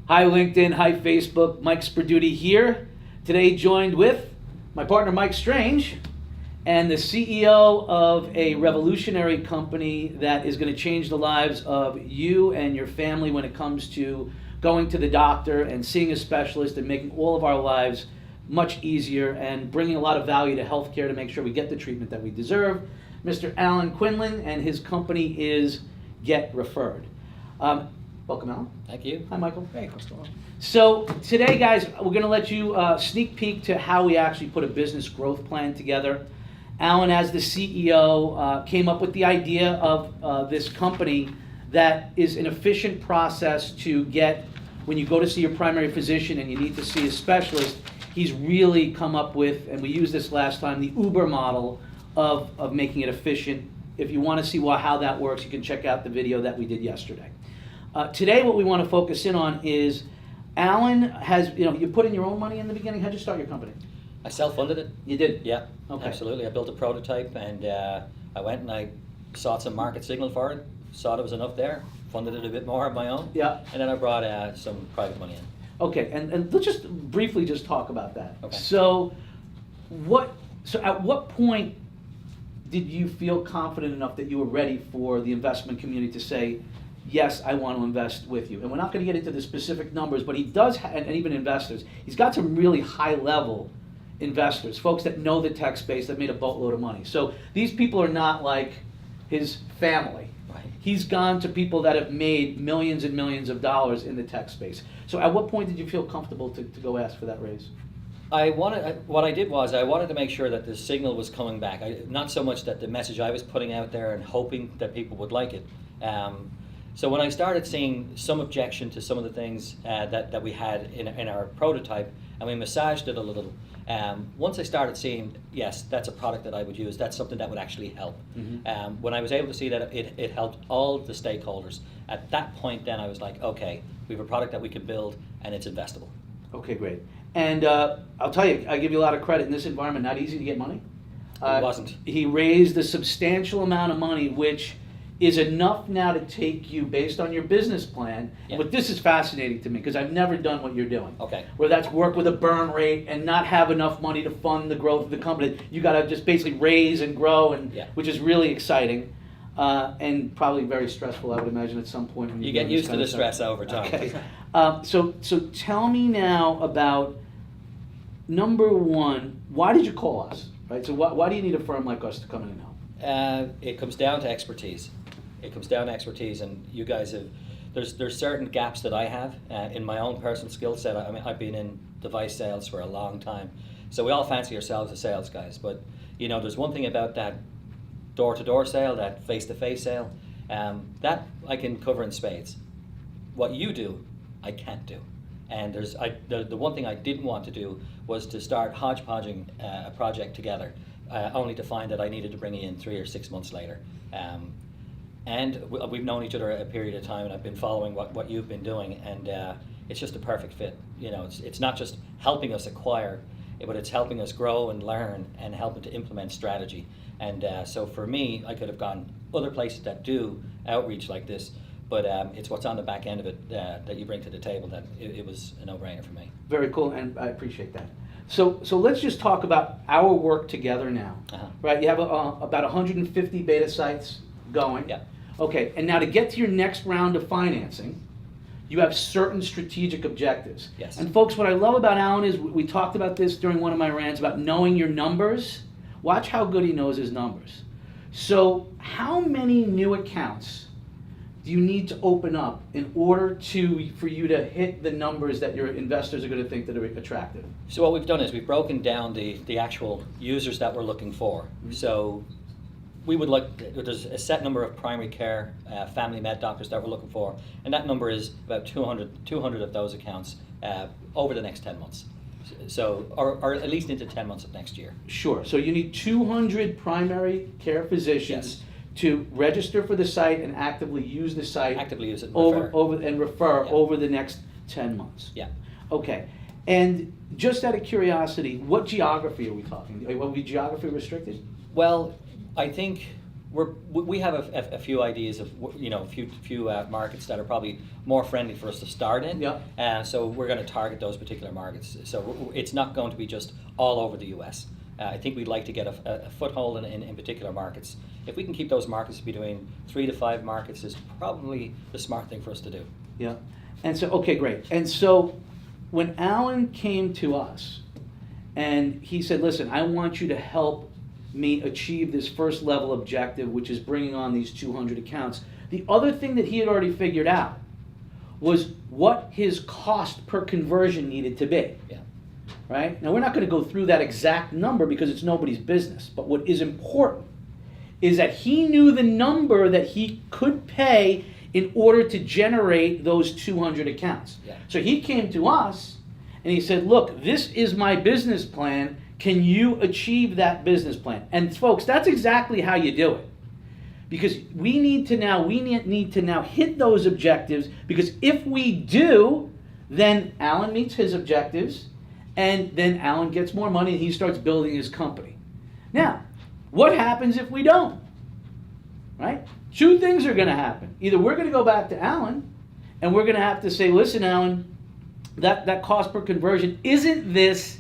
Hi LinkedIn, hi Facebook, Mike Sperduti here. Today joined with my partner Mike Strange and the CEO of a revolutionary company that is going to change the lives of you and your family when it comes to going to the doctor and seeing a specialist and making all of our lives much easier and bringing a lot of value to healthcare to make sure we get the treatment that we deserve. Mr. Alan Quinlan, and his company is Get Referred. Welcome, Alan. Thank you. Hi, Michael. Hey, what's going on? So today, guys, we're going to let you sneak peek to how we actually put a business growth plan together. Alan, as the CEO, came up with the idea of this company that is an efficient process to get, when you go to see your primary physician and you need to see a specialist, he's really come up with, and we used this last time, the Uber model of making it efficient. If you want to see how that works, you can check out the video that we did yesterday. Today, what we want to focus in on is Alan has, you put in your own money in the beginning. How'd you start your company? I self-funded it. You did? Yeah, Okay. absolutely. I built a prototype and I went and I sought some market signal for it, saw there was enough there, funded it a bit more on my own, Yeah. and then I brought some private money in. Okay, and let's just briefly just talk about that. Okay. So at what point did you feel confident enough that you were ready for the investment community to say, yes, I want to invest with you? And we're not going to get into the specific numbers, but he does, and even investors, he's got some really high-level investors, folks that know the tech space that made a boatload of money. So these people are not like his family. Right. He's gone to people that have made millions and millions of dollars in the tech space. So at what point did you feel comfortable to go ask for that raise? What I did was I wanted to make sure that the signal was coming back. Not so much that the message I was putting out there and hoping that people would like it. So when I started seeing some objection to some of the things that we had in our prototype, and we massaged it a little, once I started seeing, yes, that's a product that I would use, that's something that would actually help. Mm-hmm. When I was able to see that it helped all the stakeholders, at that point then I was like, okay, we have a product that we can build and it's investable. Okay, great. And I'll tell you, I give you a lot of credit in this environment, not easy to get money. It wasn't. He raised a substantial amount of money, which is enough now to take you, based on your business plan. Yeah. But this is fascinating to me because I've never done what you're doing. Okay. Where that's work with a burn rate and not have enough money to fund the growth of the company. You got to just basically raise and grow, which is really exciting and probably very stressful, I would imagine, at some point. When you get used to the stress over time. Okay. So tell me now about, number one, why did you call us? Right. So why do you need a firm like us to come in and help? It comes down to expertise. It comes down to expertise, and you guys have. There's certain gaps that I have in my own personal skill set. I mean, I've been in device sales for a long time, so we all fancy ourselves as sales guys. But there's one thing about that door-to-door sale, that face-to-face sale, that I can cover in spades. What you do, I can't do. And the one thing I didn't want to do was to start hodgepodging a project together, only to find that I needed to bring you in 3 or 6 months later. And we've known each other a period of time, and I've been following what you've been doing, and it's just a perfect fit. It's not just helping us acquire, but it's helping us grow and learn and helping to implement strategy. And so for me, I could have gone other places that do outreach like this, but it's what's on the back end of it that you bring to the table that it was a no-brainer for me. Very cool, and I appreciate that. So let's just talk about our work together now. Uh-huh. Right? You have about 150 beta sites going. Yeah. Okay, and now to get to your next round of financing, you have certain strategic objectives. Yes. And folks, what I love about Alan is we talked about this during one of my rants about knowing your numbers. Watch how good he knows his numbers. So how many new accounts do you need to open up in order for you to hit the numbers that your investors are going to think that are attractive? So what we've done is we've broken down the actual users that we're looking for. Mm-hmm. So we would there's a set number of primary care, family med doctors that we're looking for, and that number is about 200 of those accounts over the next 10 months. So, or at least into 10 months of next year. Sure. So you need 200 primary care physicians to register for the site and actively use the site. Actively use it and refer Yeah. over the next 10 months. Yeah. Okay. And just out of curiosity, what geography are we talking? Will we be geography restricted? Well, I think we have a few ideas of a few markets that are probably more friendly for us to start in. Yeah. So we're going to target those particular markets. So it's not going to be just all over the U.S. I think we'd like to get a foothold in particular markets. If we can keep those markets between 3 to 5 markets, is probably the smart thing for us to do. Yeah. And so, okay, great. And so when Alan came to us and he said, listen, I want you to help me achieve this first level objective, which is bringing on these 200 accounts. The other thing that he had already figured out was what his cost per conversion needed to be. Yeah. Right? Now, we're not going to go through that exact number because it's nobody's business. But what is important is that he knew the number that he could pay in order to generate those 200 accounts. Yeah. So he came to us and he said, look, this is my business plan. Can you achieve that business plan? And folks, that's exactly how you do it. Because we need to now hit those objectives, because if we do, then Alan meets his objectives, and then Alan gets more money and he starts building his company. Now, what happens if we don't? Right? 2 things are going to happen. Either we're going to go back to Alan and we're going to have to say, listen, Alan, that cost per conversion isn't this,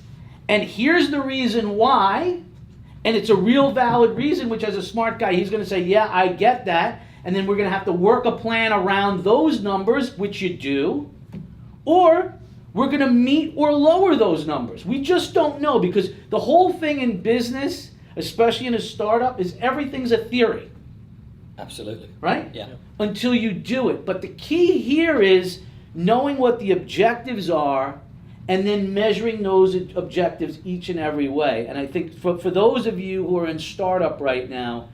and here's the reason why, and it's a real valid reason, which as a smart guy, he's going to say, yeah, I get that, and then we're going to have to work a plan around those numbers, which you do, or we're going to meet or lower those numbers. We just don't know, because the whole thing in business, especially in a startup, is everything's a theory. Absolutely. Right? Yeah. Until you do it. But the key here is knowing what the objectives are and then measuring those objectives each and every way. And I think for those of you who are in startup right now,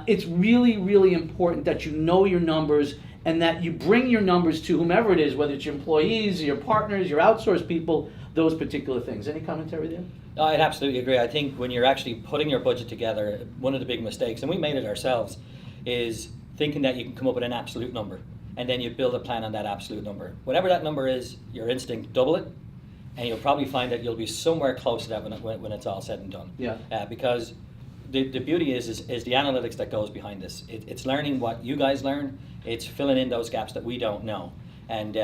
it's really, really important that you know your numbers and that you bring your numbers to whomever it is, whether it's your employees, your partners, your outsourced people, those particular things. Any commentary there? I'd absolutely agree. I think when you're actually putting your budget together, one of the big mistakes, and we made it ourselves, is thinking that you can come up with an absolute number, and then you build a plan on that absolute number. Whatever that number is, your instinct, double it, and you'll probably find that you'll be somewhere close to that when it's all said and done. Yeah. Because the beauty is the analytics that goes behind this. It's learning what you guys learn. It's filling in those gaps that we don't know. And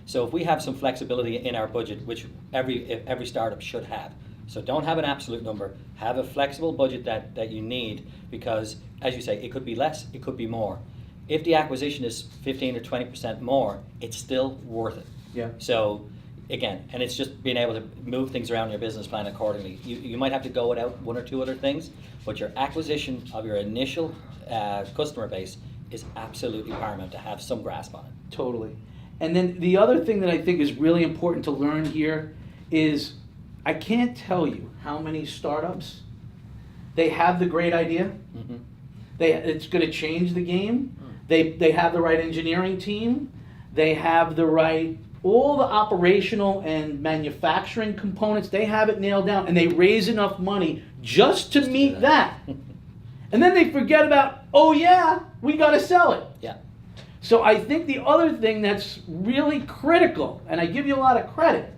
so if we have some flexibility in our budget, which every startup should have, so don't have an absolute number, have a flexible budget that you need, because as you say, it could be less, it could be more. If the acquisition is 15 or 20% more, it's still worth it. Yeah. So again, and it's just being able to move things around your business plan accordingly. You might have to go without 1 or 2 other things, but your acquisition of your initial customer base is absolutely paramount to have some grasp on it. Totally. And then the other thing that I think is really important to learn here is, I can't tell you how many startups, they have the great idea, Mm-hmm. it's going to change the game, they have the right engineering team, they have the right, all the operational and manufacturing components, they have it nailed down, and they raise enough money just to meet that. And then they forget about, oh yeah, we got to sell it. Yeah. So I think the other thing that's really critical, and I give you a lot of credit,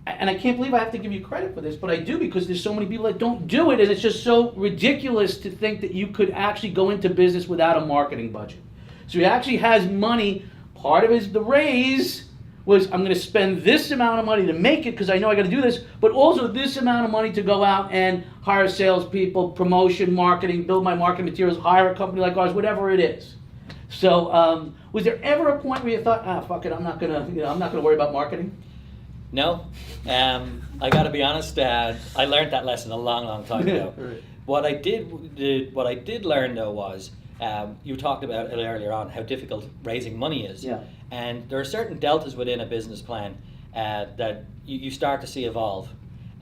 and I can't believe I have to give you credit for this, but I do, because there's so many people that don't do it, and it's just so ridiculous to think that you could actually go into business without a marketing budget. So he actually has money. Part of the raise was, I'm going to spend this amount of money to make it because I know I got to do this, but also this amount of money to go out and hire salespeople, promotion, marketing, build my marketing materials, hire a company like ours, whatever it is. So was there ever a point where you thought, fuck it, I'm not gonna worry about marketing? No, I got to be honest. I learned that lesson a long time ago. Right. What I did learn though was, you talked about it earlier on, how difficult raising money is. Yeah. And there are certain deltas within a business plan that you start to see evolve.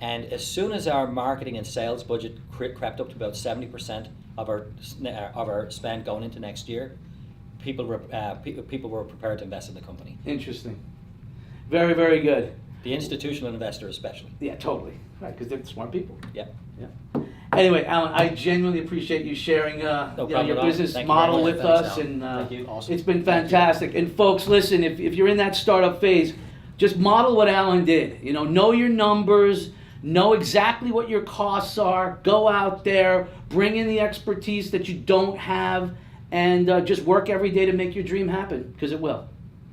And as soon as our marketing and sales budget crept up to about 70% of our spend going into next year, people were prepared to invest in the company. Interesting. Very, very good. The institutional investor especially. Yeah, totally. Right, because they're smart people. Yeah. Yeah. Anyway, Alan, I genuinely appreciate you sharing your business model with us, and Thank you. Awesome. it's been fantastic. And folks, listen, if you're in that startup phase, just model what Alan did. Know your numbers, know exactly what your costs are, go out there, bring in the expertise that you don't have, and just work every day to make your dream happen, because it will.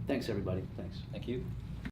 Thanks, everybody. Thanks. Thank you.